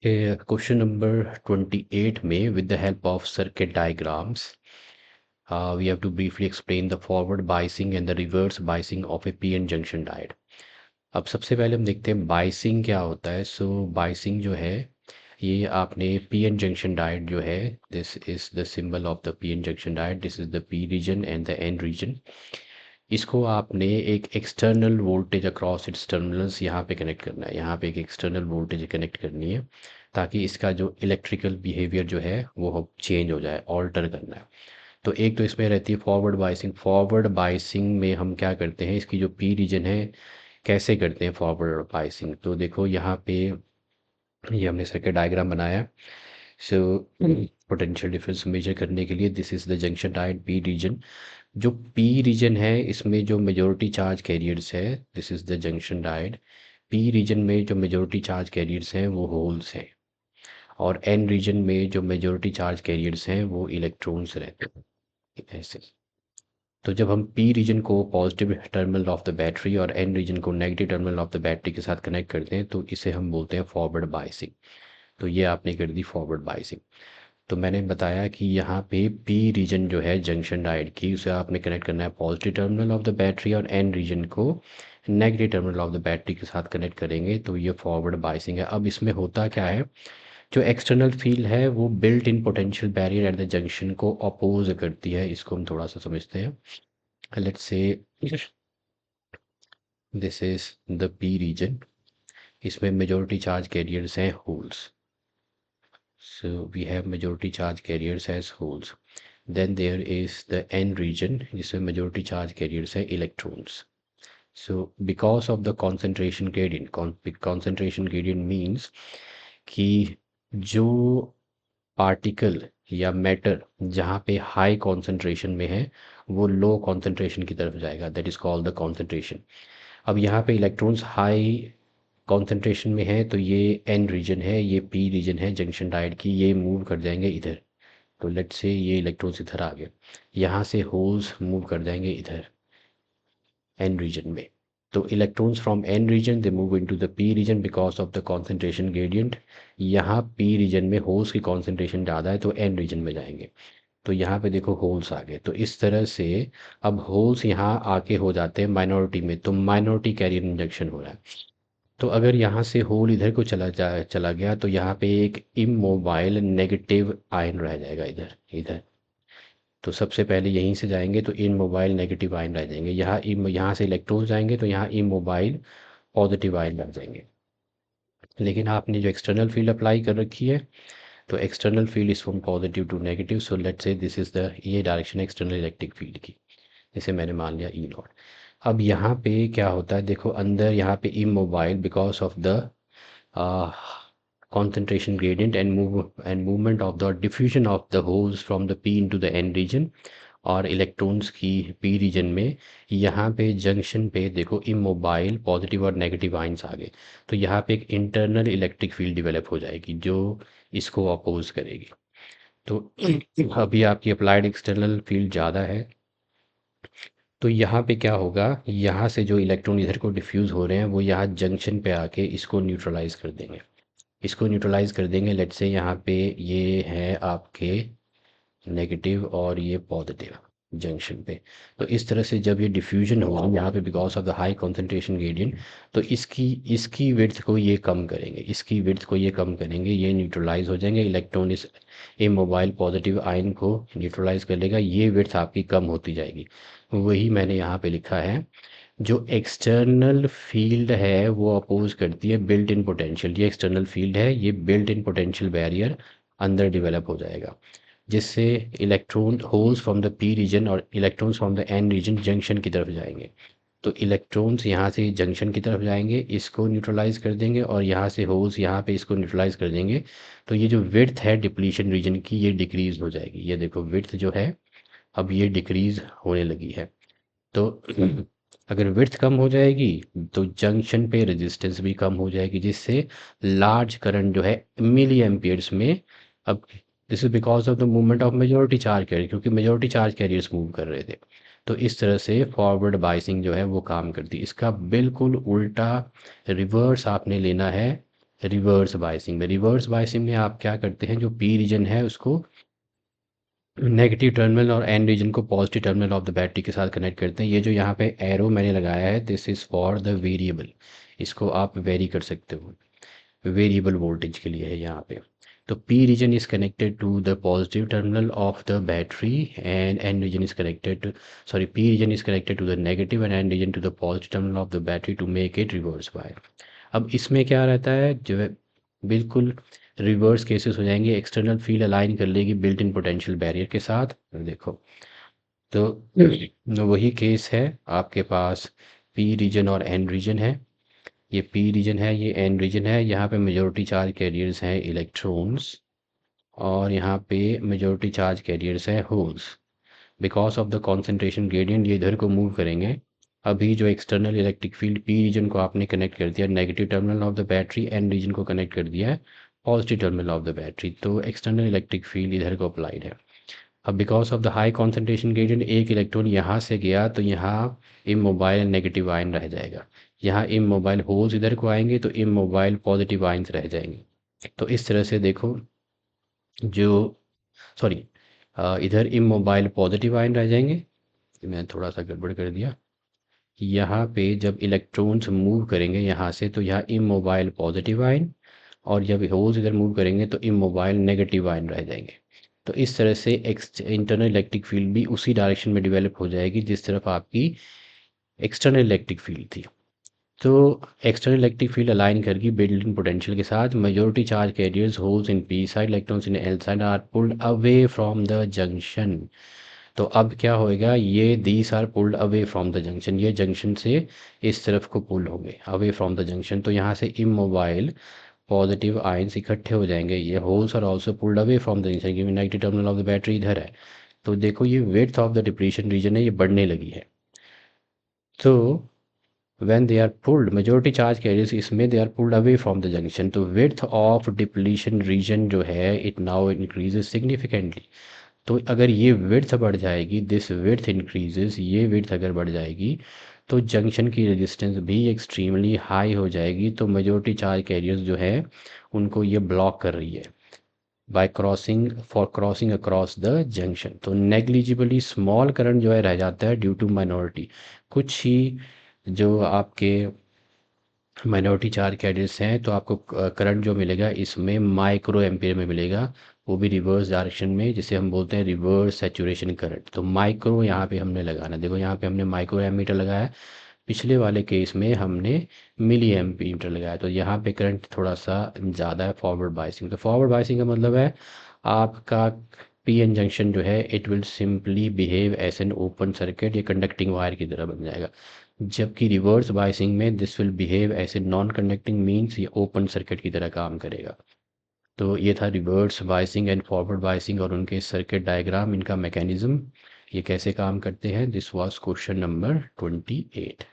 Question number 28 में with the help of circuit diagrams we have to briefly explain the forward biasing and the reverse biasing of a PN junction diode. अब सबसे पहले हम देखते हैं biasing क्या होता है। सो बाइसिंग जो है ये आपने पीएन जंक्शन डायोड जो है, this is the symbol of the PN junction diode, this is the P region and the N region. इसको आपने एक external voltage across its terminals यहाँ पे कनेक्ट करना है, यहाँ पे एक एक्सटर्नल वोल्टेज कनेक्ट करनी है ताकि इसका जो इलेक्ट्रिकल बिहेवियर जो है वो चेंज हो जाए, ऑल्टर करना है। तो एक तो इसमें रहती है फॉरवर्ड बाइसिंग। फॉरवर्ड बाइसिंग में हम क्या करते हैं, इसकी जो पी रीजन है कैसे करते हैं फॉरवर्ड बाइसिंग, तो देखो यहाँ पे ये हमने सर्किट डायग्राम बनाया। सो पोटेंशियल डिफरेंस मेजर करने के लिए this is the junction diode P region. जो पी रीजन है इसमें जो मेजोरिटी चार्ज कैरियर्स है, this is the junction diode. P region में जो मेजोरिटी चार्ज कैरियर्स हैं वो होल्स हैं, और एन रीजन में जो मेजोरिटी चार्ज कैरियर्स हैं वो इलेक्ट्रॉन्स रहते हैं ऐसे। तो जब हम पी रीजन को positive terminal of the battery और एन रीजन को negative terminal of the battery के साथ कनेक्ट करते हैं तो इसे हम बोलते हैं फॉरवर्ड बाइसिंग। तो ये आपने कर दी फॉरवर्ड बाइसिंग। तो मैंने बताया कि यहाँ पे पी रीजन जो है जंक्शन डायोड की, उसे आपने कनेक्ट करना है positive terminal of the battery, और एन रीजन को negative terminal of the battery के साथ कनेक्ट करेंगे तो ये फॉरवर्ड बाइसिंग है। अब इसमें होता क्या है, जो एक्सटर्नल फील्ड है वो built in potential barrier at the junction को अपोज करती है। इसको हम थोड़ा सा समझते हैं। Let's say this is the P reason, इसमें मेजोरिटी चार्ज कैरियर्स हैं holes. So we have majority charge carriers as holes. Then there is the N region जिसमें majority charge carriers है electrons. So because of the concentration gradient, concentration gradient means कि जो particle या matter जहाँ पे high concentration में है वो लो कॉन्सेंट्रेशन की तरफ जाएगा, that is called the concentration. अब यहाँ पे इलेक्ट्रॉन्स हाई कॉन्सेंट्रेशन में है तो ये एन रीजन है, ये पी रीजन है जंक्शन डायोड की, ये मूव कर जाएंगे इधर। तो लेट्स से ये इलेक्ट्रॉन्स इधर आ गए, यहाँ से होल्स मूव कर जाएंगे इधर एन रीजन में। तो electrons from N region they move into the P region because of the concentration gradient. यहाँ पी रीजन में होल्स की कॉन्सेंट्रेशन ज़्यादा है तो एन रीजन में जाएंगे। तो यहाँ पे देखो होल्स आ गए, तो इस तरह से अब होल्स यहाँ आके हो जाते हैं माइनॉरिटी में, तो माइनॉरिटी कैरियर इंजेक्शन हो रहा है। तो अगर यहाँ से होल इधर को चला गया तो यहाँ पे एक इमोबाइल नेगेटिव आयन रह जाएगा इधर इधर। तो सबसे पहले यहीं से जाएंगे तो इमोबाइल नेगेटिव आयन रह जाएंगे, यहाँ से इलेक्ट्रॉन जाएंगे तो यहाँ इमोबाइल पॉजिटिव आयन रह जाएंगे। लेकिन आपने जो एक्सटर्नल फील्ड अप्लाई कर रखी है तो external field is from positive to negative. So let's say this is the ये डायरेक्शन एक्सटर्नल इलेक्ट्रिक फील्ड की, जैसे मैंने मान लिया ई नॉट। अब यहाँ पे क्या होता है, देखो अंदर यहाँ पे immobile because of the concentration gradient and movement of the diffusion of the holes from the p into the n region और इलेक्ट्रॉन्स की पी रीजन में, यहाँ पे जंक्शन पे देखो इमोबाइल पॉजिटिव और नेगेटिव आइंस आ गए। तो यहाँ पे एक इंटरनल इलेक्ट्रिक फील्ड डेवलप हो जाएगी जो इसको अपोज करेगी। तो अभी आपकी अप्लाइड एक्सटर्नल फील्ड ज़्यादा है, तो यहाँ पे क्या होगा, यहाँ से जो इलेक्ट्रॉन इधर को डिफ्यूज़ हो रहे हैं वो यहाँ जंक्शन पे आके इसको न्यूट्रलाइज कर देंगे, इसको न्यूट्रलाइज कर देंगे। लेट्स से यहाँ पे ये है आपके नेगेटिव और ये पॉजिटिव जंक्शन पे। तो इस तरह से जब ये डिफ्यूजन होगा यहाँ पे because of the high concentration gradient, तो इसकी इसकी विड्थ को ये कम करेंगे, इसकी विड्थ को ये कम करेंगे, ये न्यूट्रलाइज हो जाएंगे। इलेक्ट्रॉन इस इमोबाइल पॉजिटिव आयन को न्यूट्रलाइज कर लेगा, ये विड्थ आपकी कम होती जाएगी। वही मैंने यहाँ पे लिखा है, जो एक्सटर्नल फील्ड है वो अपोज करती है बिल्ट इन पोटेंशियल। ये एक्सटर्नल फील्ड है, ये बिल्ट इन पोटेंशियल बैरियर अंदर डेवलप हो जाएगा, जिससे electron holes from the P region और electrons from the N region junction की तरफ जाएंगे। तो इलेक्ट्रॉन्स यहाँ से जंक्शन की तरफ जाएंगे, इसको न्यूट्रलाइज कर देंगे, और यहाँ से होल्स यहाँ पे इसको न्यूट्रलाइज कर देंगे। तो ये जो विड्थ है डिप्लीशन रीजन की ये डिक्रीज हो जाएगी। ये देखो विड्थ जो है अब ये डिक्रीज होने लगी है। तो अगर विड्थ कम हो जाएगी तो जंक्शन पे रेजिस्टेंस भी कम हो जाएगी, जिससे लार्ज करंट जो है मिली एम्पियर्स में। अब this is because of the movement of majority charge carrier, क्योंकि मेजोरिटी चार्ज कैरियर्स मूव कर रहे थे। तो इस तरह से फॉरवर्ड बाइसिंग जो है वो काम करती है। इसका बिल्कुल उल्टा रिवर्स आपने लेना है रिवर्स बायसिंग में आप क्या करते हैं, जो पी रीजन है उसको नेगेटिव टर्मिनल और एन रीजन को positive terminal of the battery के साथ कनेक्ट करते हैं। ये जो यहाँ पे एरो मैंने लगाया है, this is for the variable, इसको आप वेरी कर सकते हो, वेरिएबल वोल्टेज के लिए है यहाँ पे। तो P region is connected to the positive terminal of the battery and N region is connected, sorry, P region is connected to the negative and N region to the positive terminal of the battery to make it reverse bias. अब इसमें क्या रहता है, जो है बिल्कुल reverse cases हो जाएंगे, एक्सटर्नल फील्ड अलाइन कर लेगी बिल्ट इन पोटेंशियल बैरियर के साथ। देखो, तो वही केस है आपके पास, पी रीजन और एन रीजन है, ये पी रीजन है, ये एन रीजन है। यहाँ पे मेजॉरिटी चार्ज कैरियर्स हैं इलेक्ट्रॉन्स, और यहाँ पे मेजॉरिटी चार्ज कैरियर्स हैं holes. Because of the concentration gradient ये इधर को मूव करेंगे। अभी जो external electric field P region को आपने कनेक्ट कर दिया negative terminal of the battery, N region को कनेक्ट कर दिया है positive terminal of the battery, तो एक्सटर्नल इलेक्ट्रिक फील्ड इधर को अप्लाइड है। अब because of the high concentration gradient एक इलेक्ट्रॉन यहाँ से गया तो यहाँ इमोबाइल नेगेटिव आयन रह जाएगा, यहाँ इमोबाइल होल्स इधर को आएंगे तो इमोबाइल पॉजिटिव आयन्स रह जाएंगे। तो इस तरह से देखो, जो सॉरी, इधर इमोबाइल पॉजिटिव आयन रह जाएंगे, मैं थोड़ा सा गड़बड़ कर दिया। यहाँ पे जब इलेक्ट्रॉन्स मूव करेंगे यहाँ से तो यहाँ इमोबाइल पॉजिटिव आयन, और जब होल्स इधर मूव करेंगे तो इमोबाइल नेगेटिव आयन रह जाएंगे। तो इस तरह से इंटरनल इलेक्ट्रिक फील्ड भी उसी डायरेक्शन में डेवलप हो जाएगी जिस तरफ आपकी एक्सटर्नल इलेक्ट्रिक फील्ड थी। तो एक्सटर्नल इलेक्ट्रिक फील्ड अलाइन करके बिल्ट इन पोटेंशियल के साथ majority charge carriers holes in P side, electrons in L side are pulled away from the junction. तो अब क्या होएगा, ये these are pulled away from the junction, ये junction से इस तरफ को पुल होंगे अवे फ्रॉम द जंक्शन। तो यहाँ से इमोबाइल पॉजिटिव आयंस इकट्ठे हो जाएंगे, ये holes are also pulled away from the junction क्योंकि negative terminal of the battery इधर है। तो देखो ये width of the depletion region है, ये बढ़ने लगी है। तो when they are pulled majority charge carriers इसमें they are pulled away from the junction, तो width of depletion region जो है it now increases significantly। तो अगर ये width बढ़ जाएगी, this width increases, ये width अगर बढ़ जाएगी तो जंक्शन की रेजिस्टेंस भी एक्सट्रीमली हाई हो जाएगी। तो मेजॉरिटी चार्ज कैरियर्स जो है उनको ये ब्लॉक कर रही है bye crossing across the junction. तो नेग्लिजिबली स्मॉल करंट जो है रह जाता है ड्यू टू माइनॉरिटी, कुछ ही जो आपके माइनॉरिटी चार्ज कैरियर्स हैं, तो आपको करंट जो मिलेगा इसमें माइक्रो एम्पियर में मिलेगा, वो भी रिवर्स डायरेक्शन में, जिसे हम बोलते हैं रिवर्स सैचुरेशन करंट। तो माइक्रो यहाँ पे हमने लगाना, देखो यहाँ पे हमने माइक्रो एमीटर लगाया, पिछले वाले केस में हमने मिली एम्पीमीटर लगाया। तो यहाँ पे करंट थोड़ा सा ज़्यादा है फॉरवर्ड बाइसिंग। तो फॉरवर्ड बाइसिंग का मतलब है आपका पी एन जंक्शन जो है it will simply behave as an open circuit, ये कंडक्टिंग वायर की तरह बन जाएगा। जबकि रिवर्स बाइसिंग में this will behave as a non conducting means, ये ओपन सर्किट की तरह काम करेगा। तो ये था reverse biasing and forward biasing और उनके सर्किट डायग्राम, इनका मैकेनिज्म, ये कैसे काम करते हैं। This was question number 28।